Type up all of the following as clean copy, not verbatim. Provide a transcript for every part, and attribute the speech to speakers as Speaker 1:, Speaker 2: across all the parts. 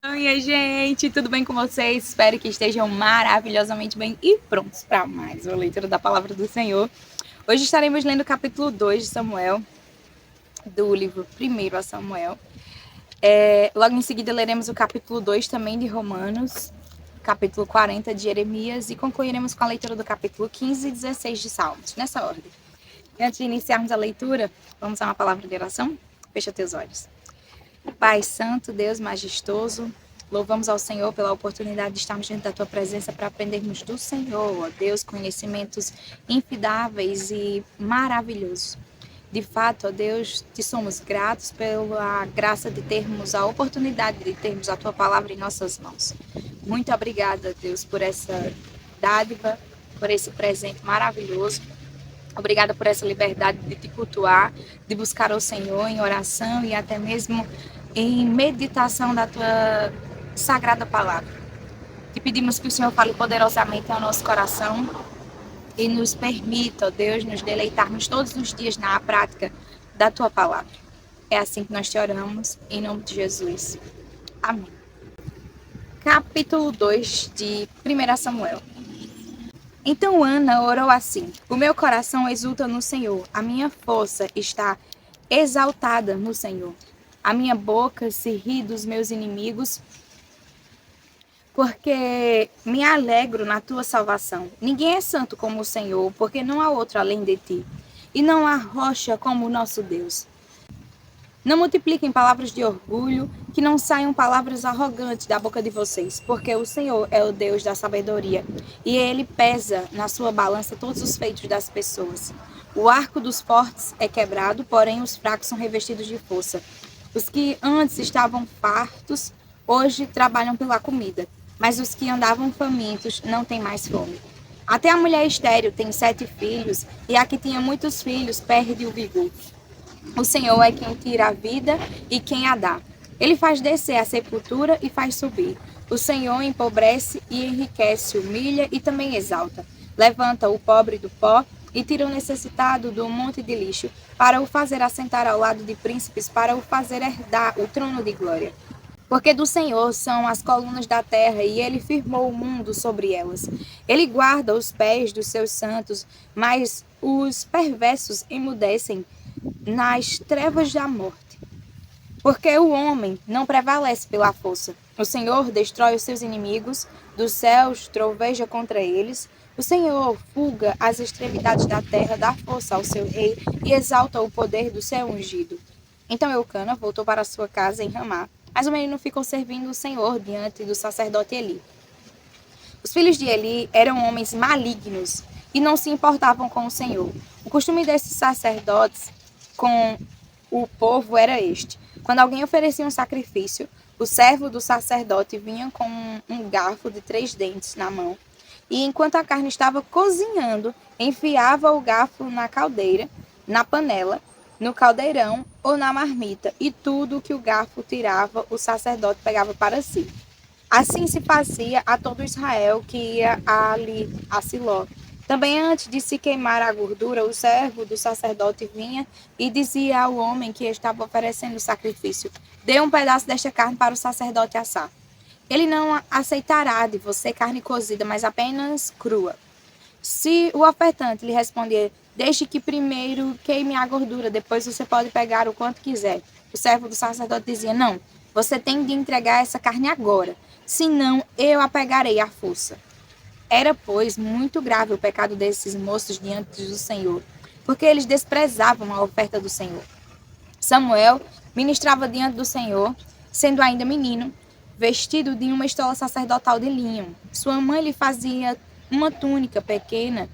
Speaker 1: Oi, gente, tudo bem com vocês? Espero que estejam maravilhosamente bem e prontos para mais uma leitura da Palavra do Senhor. Hoje estaremos lendo o capítulo 2 de Samuel, do livro 1 a Samuel. Logo em seguida leremos o capítulo 2 também de Romanos, capítulo 40 de Jeremias e concluiremos com a leitura do capítulo 15 e 16 de Salmos, nessa ordem. E antes de iniciarmos a leitura, vamos a uma palavra de oração? Fecha teus olhos. Pai Santo, Deus majestoso, louvamos ao Senhor pela oportunidade de estarmos diante da Tua presença para aprendermos do Senhor, ó Deus, conhecimentos infindáveis e maravilhosos. De fato, ó Deus, te somos gratos pela graça de termos a oportunidade de termos a Tua palavra em nossas mãos. Muito obrigada, Deus, por essa dádiva, por esse presente maravilhoso. Obrigada por essa liberdade de te cultuar, de buscar ao Senhor em oração e até mesmo em meditação da tua sagrada palavra. Te pedimos que o Senhor fale poderosamente ao nosso coração e nos permita, ó Deus, nos deleitarmos todos os dias na prática da tua palavra. É assim que nós te oramos, em nome de Jesus. Amém. Capítulo 2 de 1 Samuel. Então Ana orou assim: o meu coração exulta no Senhor, a minha força está exaltada no Senhor. A minha boca se ri dos meus inimigos, porque me alegro na tua salvação. Ninguém é santo como o Senhor, porque não há outro além de ti, e não há rocha como o nosso Deus. Não multipliquem palavras de orgulho, que não saiam palavras arrogantes da boca de vocês, porque o Senhor é o Deus da sabedoria, e Ele pesa na sua balança todos os feitos das pessoas. O arco dos fortes é quebrado, porém os fracos são revestidos de força. Os que antes estavam fartos, hoje trabalham pela comida, mas os que andavam famintos não têm mais fome. Até a mulher estéril tem 7 filhos, e a que tinha muitos filhos perde o vigor. O Senhor é quem tira a vida e quem a dá. Ele faz descer a sepultura e faz subir. O Senhor empobrece e enriquece, humilha e também exalta. Levanta o pobre do pó e tira o necessitado do monte de lixo, para o fazer assentar ao lado de príncipes, para o fazer herdar o trono de glória. Porque do Senhor são as colunas da terra, e ele firmou o mundo sobre elas. Ele guarda os pés dos seus santos, mas os perversos emudecem nas trevas da morte. Porque o homem não prevalece pela força. O Senhor destrói os seus inimigos, dos céus troveja contra eles. O Senhor fulga as extremidades da terra, dá força ao seu rei e exalta o poder do seu ungido. Então Eucana voltou para sua casa em Ramá, mas o menino ficou servindo o Senhor diante do sacerdote Eli. Os filhos de Eli eram homens malignos e não se importavam com o Senhor. O costume desses sacerdotes com o povo era este: quando alguém oferecia um sacrifício, o servo do sacerdote vinha com um garfo de 3 dentes na mão, e enquanto a carne estava cozinhando, enfiava o garfo na caldeira, na panela, no caldeirão ou na marmita, e tudo que o garfo tirava, o sacerdote pegava para si. Assim se fazia a todo Israel que ia ali a Siló. Também antes de se queimar a gordura, o servo do sacerdote vinha e dizia ao homem que estava oferecendo o sacrifício: dê um pedaço desta carne para o sacerdote assar. Ele não aceitará de você carne cozida, mas apenas crua. Se o ofertante lhe responder: deixe que primeiro queime a gordura, depois você pode pegar o quanto quiser, o servo do sacerdote dizia: não, você tem de entregar essa carne agora, senão eu a pegarei à força. Era, pois, muito grave o pecado desses moços diante do Senhor, porque eles desprezavam a oferta do Senhor. Samuel ministrava diante do Senhor, sendo ainda menino, vestido de uma estola sacerdotal de linho. Sua mãe lhe fazia uma túnica pequena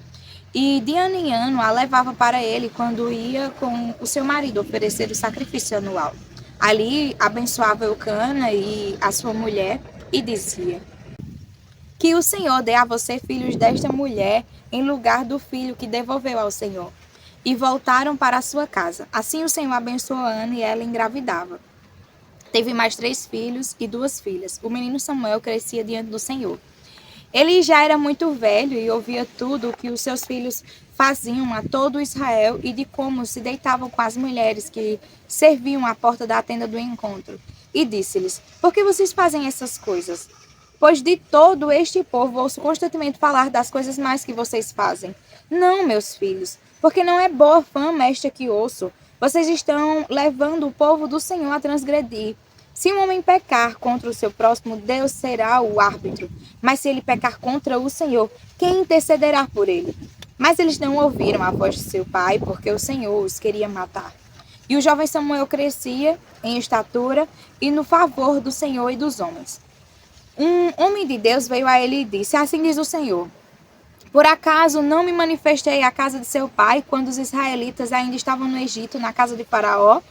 Speaker 1: e de ano em ano a levava para ele quando ia com o seu marido oferecer o sacrifício anual. Ali abençoava Eucana e a sua mulher e dizia: que o Senhor dê a você filhos desta mulher em lugar do filho que devolveu ao Senhor. E voltaram para a sua casa. Assim o Senhor abençoou Ana e ela engravidava. Teve mais 3 filhos e 2 filhas. O menino Samuel crescia diante do Senhor. Ele já era muito velho e ouvia tudo o que os seus filhos faziam a todo Israel e de como se deitavam com as mulheres que serviam à porta da tenda do encontro. e disse-lhes: Por que vocês fazem essas coisas? Pois de todo este povo ouço constantemente falar das coisas mais que vocês fazem. Não, meus filhos, porque não é boa fama esta que ouço. Vocês estão levando o povo do Senhor a transgredir. Se um homem pecar contra o seu próximo, Deus será o árbitro. Mas se ele pecar contra o Senhor, quem intercederá por ele? Mas eles não ouviram a voz de seu pai, porque o Senhor os queria matar. E o jovem Samuel crescia em estatura e no favor do Senhor e dos homens. Um homem de Deus veio a ele e disse: Assim diz o Senhor: Por acaso não me manifestei à casa de seu pai, quando os israelitas ainda estavam no Egito, na casa de Faraó?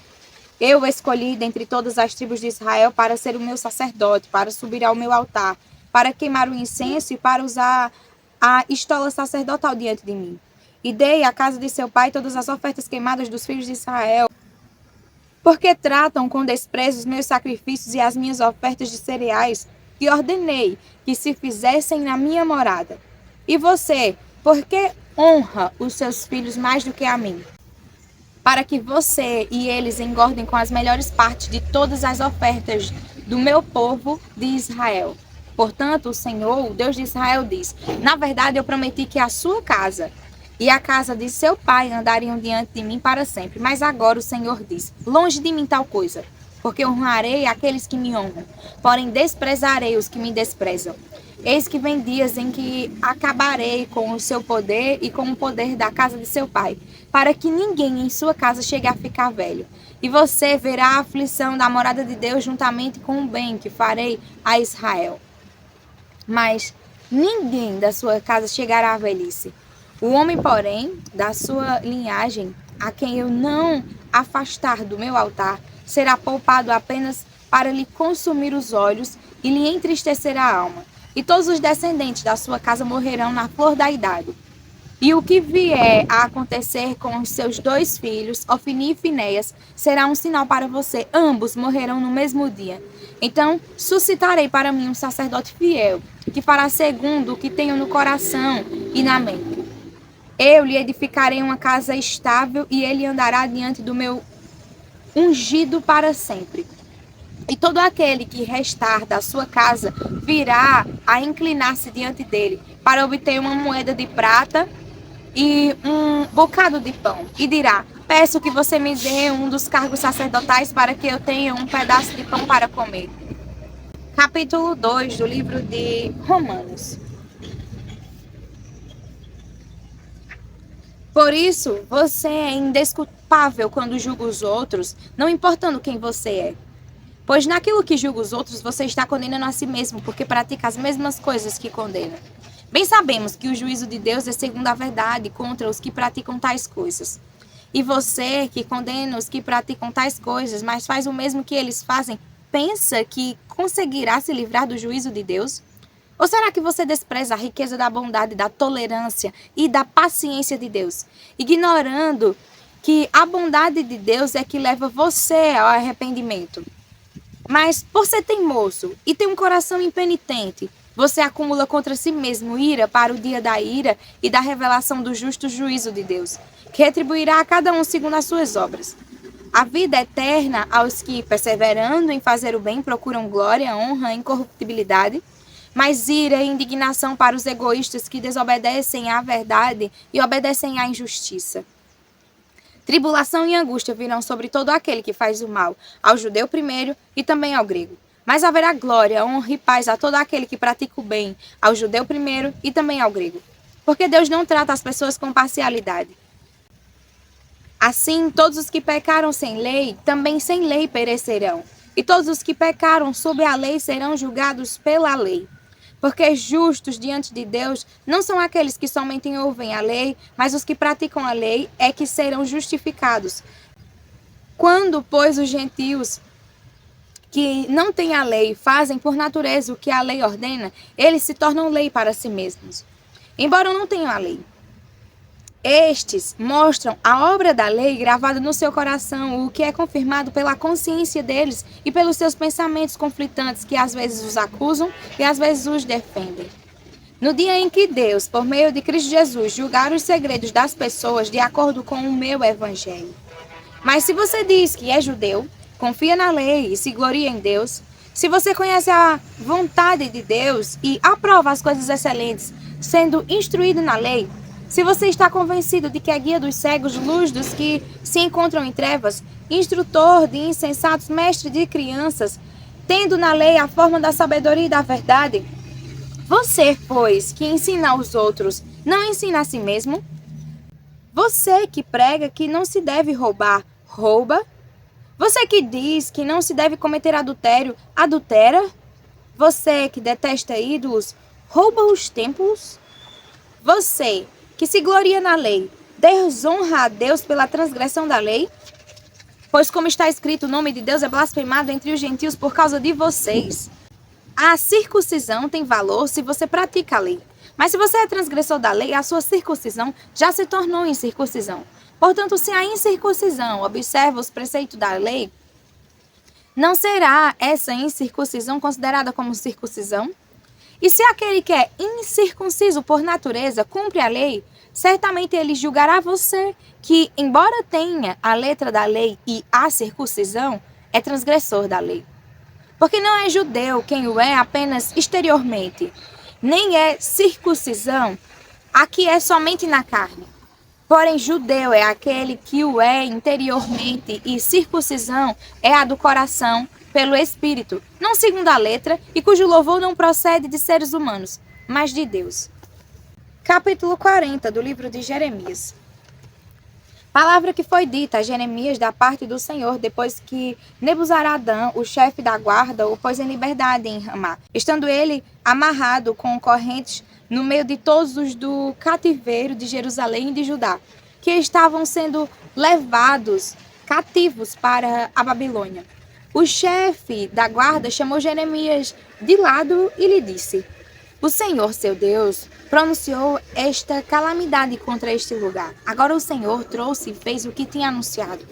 Speaker 1: Eu o escolhi dentre todas as tribos de Israel para ser o meu sacerdote, para subir ao meu altar, para queimar o incenso e para usar a estola sacerdotal diante de mim. E dei à casa de seu pai todas as ofertas queimadas dos filhos de Israel, porque tratam com desprezo os meus sacrifícios e as minhas ofertas de cereais, que ordenei que se fizessem na minha morada. E você, por que honra os seus filhos mais do que a mim? Para que você e eles engordem com as melhores partes de todas as ofertas do meu povo de Israel. Portanto, o Senhor, o Deus de Israel, diz: Na verdade, eu prometi que a sua casa e a casa de seu pai andariam diante de mim para sempre. Mas agora o Senhor diz: Longe de mim tal coisa, porque honrarei aqueles que me honram, porém desprezarei os que me desprezam. Eis que vem dias em que acabarei com o seu poder e com o poder da casa de seu pai, para que ninguém em sua casa chegue a ficar velho. E você verá a aflição da morada de Deus juntamente com o bem que farei a Israel. Mas ninguém da sua casa chegará à velhice. O homem, porém, da sua linhagem, a quem eu não afastar do meu altar, será poupado apenas para lhe consumir os olhos e lhe entristecer a alma. E todos os descendentes da sua casa morrerão na flor da idade. E o que vier a acontecer com os seus 2 filhos, Ofni e Finéias, será um sinal para você. Ambos morrerão no mesmo dia. Então suscitarei para mim um sacerdote fiel, que fará segundo o que tenho no coração e na mente. Eu lhe edificarei uma casa estável e ele andará diante do meu ungido para sempre. E todo aquele que restar da sua casa virá a inclinar-se diante dele para obter uma moeda de prata e um bocado de pão. E dirá: Peço que você me dê um dos cargos sacerdotais para que eu tenha um pedaço de pão para comer. Capítulo 2 do livro de Romanos. Por isso, você é indesculpável quando julga os outros, não importando quem você é. Pois naquilo que julga os outros, você está condenando a si mesmo, porque pratica as mesmas coisas que condena. Bem sabemos que o juízo de Deus é segundo a verdade contra os que praticam tais coisas. E você, que condena os que praticam tais coisas, mas faz o mesmo que eles fazem, pensa que conseguirá se livrar do juízo de Deus? Ou será que você despreza a riqueza da bondade, da tolerância e da paciência de Deus, ignorando que a bondade de Deus é que leva você ao arrependimento? Mas por ser teimoso e ter um coração impenitente, você acumula contra si mesmo ira para o dia da ira e da revelação do justo juízo de Deus, que retribuirá a cada um segundo as suas obras. A vida eterna aos que, perseverando em fazer o bem, procuram glória, honra e incorruptibilidade, mas ira e indignação para os egoístas que desobedecem à verdade e obedecem à injustiça. Tribulação e angústia virão sobre todo aquele que faz o mal, ao judeu primeiro e também ao grego. Mas haverá glória, honra e paz a todo aquele que pratica o bem, ao judeu primeiro e também ao grego. Porque Deus não trata as pessoas com parcialidade. Assim, todos os que pecaram sem lei, também sem lei perecerão. E todos os que pecaram sob a lei serão julgados pela lei. Porque justos diante de Deus não são aqueles que somente ouvem a lei, mas os que praticam a lei é que serão justificados. Quando, pois, os gentios que não têm a lei fazem por natureza o que a lei ordena, eles se tornam lei para si mesmos, embora não tenham a lei. Estes mostram a obra da lei gravada no seu coração, o que é confirmado pela consciência deles e pelos seus pensamentos conflitantes, que às vezes os acusam e às vezes os defendem. No dia em que Deus, por meio de Cristo Jesus, julgar os segredos das pessoas de acordo com o meu evangelho. Mas se você diz que é judeu, confia na lei e se gloria em Deus, se você conhece a vontade de Deus e aprova as coisas excelentes, sendo instruído na lei, se você está convencido de que é guia dos cegos, luz dos que se encontram em trevas, instrutor de insensatos, mestre de crianças, tendo na lei a forma da sabedoria e da verdade, você, pois, que ensina aos outros, não ensina a si mesmo? Você que prega que não se deve roubar, rouba? Você que diz que não se deve cometer adultério, adultera? Você que detesta ídolos, rouba os templos? Você que se gloria na lei, desonra a Deus pela transgressão da lei? Pois como está escrito, o nome de Deus é blasfemado entre os gentios por causa de vocês. A circuncisão tem valor se você pratica a lei. Mas se você é transgressor da lei, a sua circuncisão já se tornou incircuncisão. Portanto, se a incircuncisão observa os preceitos da lei, não será essa incircuncisão considerada como circuncisão? E se aquele que é incircunciso por natureza cumpre a lei, certamente ele julgará você que, embora tenha a letra da lei e a circuncisão, é transgressor da lei. Porque não é judeu quem o é apenas exteriormente, nem é circuncisão a que é somente na carne. Porém, judeu é aquele que o é interiormente e circuncisão é a do coração pelo Espírito, não segundo a letra, e cujo louvor não procede de seres humanos, mas de Deus. Capítulo 40 do livro de Jeremias. Palavra que foi dita a Jeremias da parte do Senhor depois que Nebuzaradã, o chefe da guarda, o pôs em liberdade em Ramá, estando ele amarrado com correntes no meio de todos os do cativeiro de Jerusalém e de Judá, que estavam sendo levados cativos para a Babilônia. O chefe da guarda chamou Jeremias de lado e lhe disse: o Senhor, seu Deus, pronunciou esta calamidade contra este lugar. Agora o Senhor trouxe e fez o que tinha anunciado.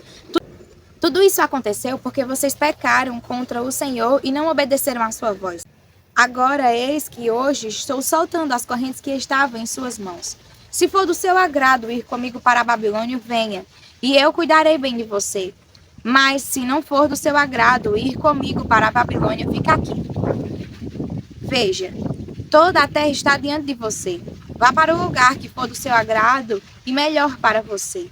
Speaker 1: Tudo isso aconteceu porque vocês pecaram contra o Senhor e não obedeceram à sua voz. Agora eis que hoje estou soltando as correntes que estavam em suas mãos. Se for do seu agrado ir comigo para a Babilônia, venha, e eu cuidarei bem de você. Mas se não for do seu agrado ir comigo para a Babilônia, fica aqui. Veja, toda a terra está diante de você. Vá para o lugar que for do seu agrado e melhor para você.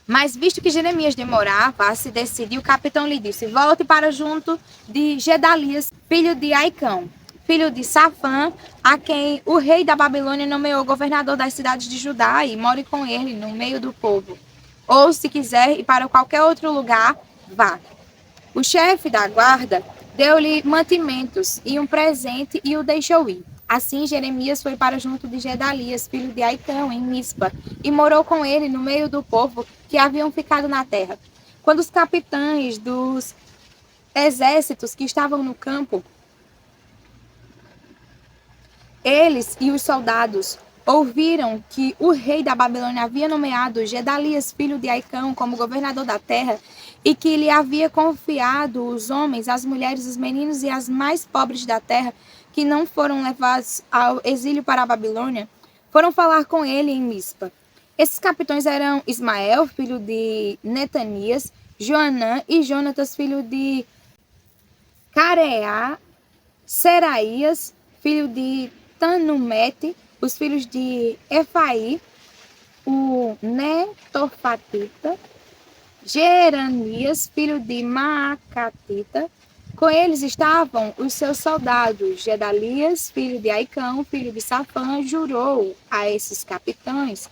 Speaker 1: Mas visto que Jeremias demorava a se decidir, o capitão lhe disse: volte para junto de Gedalias, filho de Aicão, filho de Safã, a quem o rei da Babilônia nomeou governador das cidades de Judá, e more com ele no meio do povo. Ou, se quiser ir para qualquer outro lugar, vá. O chefe da guarda deu-lhe mantimentos e um presente e o deixou ir. Assim, Jeremias foi para junto de Gedalias, filho de Aicão, em Mispa, e morou com ele no meio do povo que haviam ficado na terra. Quando os capitães dos exércitos que estavam no campo, eles e os soldados, ouviram que o rei da Babilônia havia nomeado Gedalias, filho de Aicão, como governador da terra, e que lhe havia confiado os homens, as mulheres, os meninos e as mais pobres da terra, que não foram levados ao exílio para a Babilônia, foram falar com ele em Mispa. Esses capitães eram Ismael, filho de Netanias, Joanã e Jonatas, filho de Careá, Seraías, filho de Tanumete, os filhos de Efaí, o Netofatita, Jeranias, filho de Maacatita. Com eles estavam os seus soldados. Gedalias, filho de Aicão, filho de Safã, jurou a esses capitães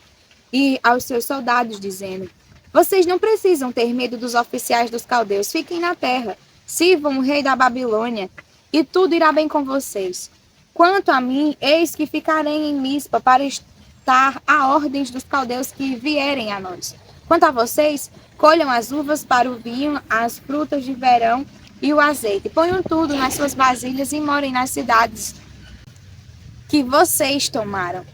Speaker 1: e aos seus soldados, dizendo: vocês não precisam ter medo dos oficiais dos caldeus. Fiquem na terra, sirvam o rei da Babilônia, e tudo irá bem com vocês. Quanto a mim, eis que ficarei em Mispa para estar a ordens dos caldeus que vierem a nós. Quanto a vocês, colham as uvas para o vinho, as frutas de verão e o azeite. Ponham tudo nas suas vasilhas e morem nas cidades que vocês tomaram.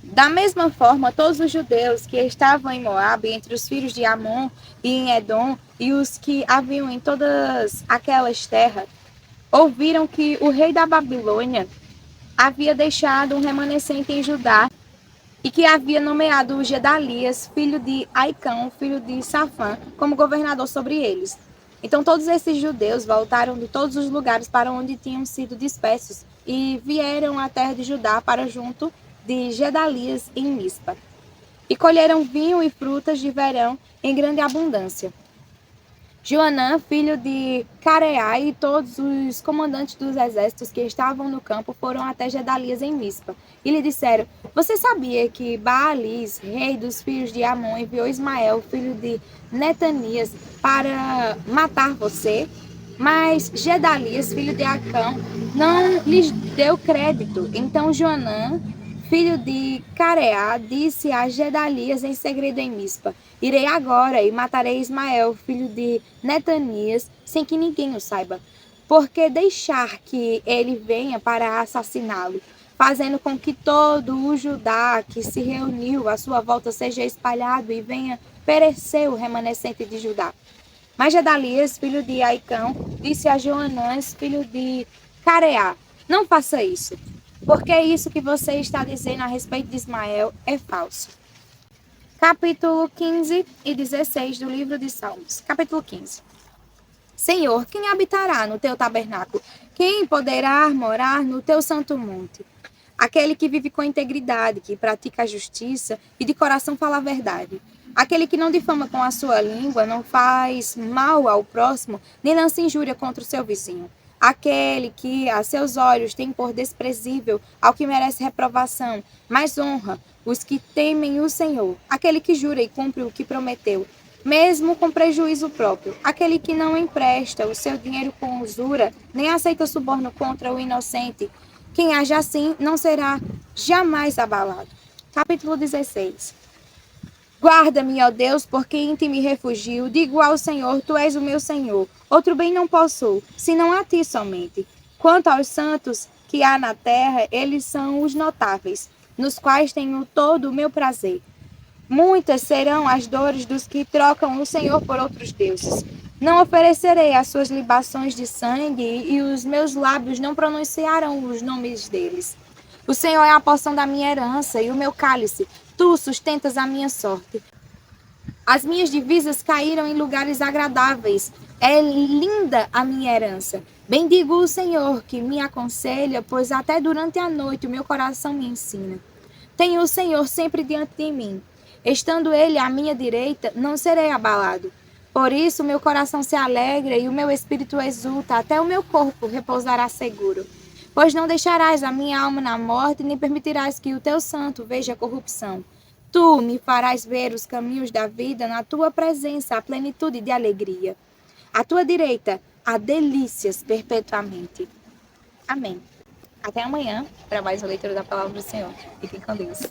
Speaker 1: Da mesma forma, todos os judeus que estavam em Moabe, entre os filhos de Amon e em Edom, e os que haviam em todas aquelas terras, ouviram que o rei da Babilônia havia deixado um remanescente em Judá e que havia nomeado Gedalias, filho de Aicão, filho de Safã, como governador sobre eles. Então todos esses judeus voltaram de todos os lugares para onde tinham sido dispersos e vieram à terra de Judá para junto de Gedalias em Mispa. E colheram vinho e frutas de verão em grande abundância. Joanã, filho de Careá, e todos os comandantes dos exércitos que estavam no campo foram até Gedalias em Mispa. E lhe disseram: Você sabia que Baalis, rei dos filhos de Amon, enviou Ismael, filho de Netanias, para matar você? Mas Gedalias, filho de Acão, não lhes deu crédito. Então Joanã, filho de Careá, disse a Gedalias em segredo em Mispa: Irei agora e matarei Ismael, filho de Netanias, sem que ninguém o saiba. Porque deixar que ele venha para assassiná-lo, fazendo com que todo o Judá que se reuniu à sua volta seja espalhado e venha perecer o remanescente de Judá. Mas Gedalias, filho de Aicão, disse a Joanãs, filho de Careá: Não faça isso, porque isso que você está dizendo a respeito de Ismael é falso. Capítulo 15 e 16 do livro de Salmos. Capítulo 15. Senhor, quem habitará no teu tabernáculo? Quem poderá morar no teu santo monte? Aquele que vive com integridade, que pratica a justiça e de coração fala a verdade. Aquele que não difama com a sua língua, não faz mal ao próximo, nem lança injúria contra o seu vizinho. Aquele que a seus olhos tem por desprezível ao que merece reprovação, mas honra os que temem o Senhor. Aquele que jura e cumpre o que prometeu, mesmo com prejuízo próprio. Aquele que não empresta o seu dinheiro com usura, nem aceita suborno contra o inocente. Quem age assim não será jamais abalado. Capítulo 16. Guarda-me, ó Deus, porque em ti me refugio. Digo ao Senhor, tu és o meu Senhor. Outro bem não possui, senão a ti somente. Quanto aos santos que há na terra, eles são os notáveis, nos quais tenho todo o meu prazer. Muitas serão as dores dos que trocam o Senhor por outros deuses. Não oferecerei as suas libações de sangue, e os meus lábios não pronunciarão os nomes deles. O Senhor é a porção da minha herança e o meu cálice. Tu sustentas a minha sorte. As minhas divisas caíram em lugares agradáveis. É linda a minha herança. Bendigo o Senhor, que me aconselha, pois até durante a noite o meu coração me ensina. Tenho o Senhor sempre diante de mim. Estando ele à minha direita, não serei abalado. Por isso meu coração se alegra e o meu espírito exulta, até o meu corpo repousará seguro. Pois não deixarás a minha alma na morte, nem permitirás que o teu santo veja a corrupção. Tu me farás ver os caminhos da vida, na tua presença a plenitude de alegria. À tua direita há delícias perpetuamente. Amém. Até amanhã para mais uma leitura da palavra do Senhor. Fiquem com Deus.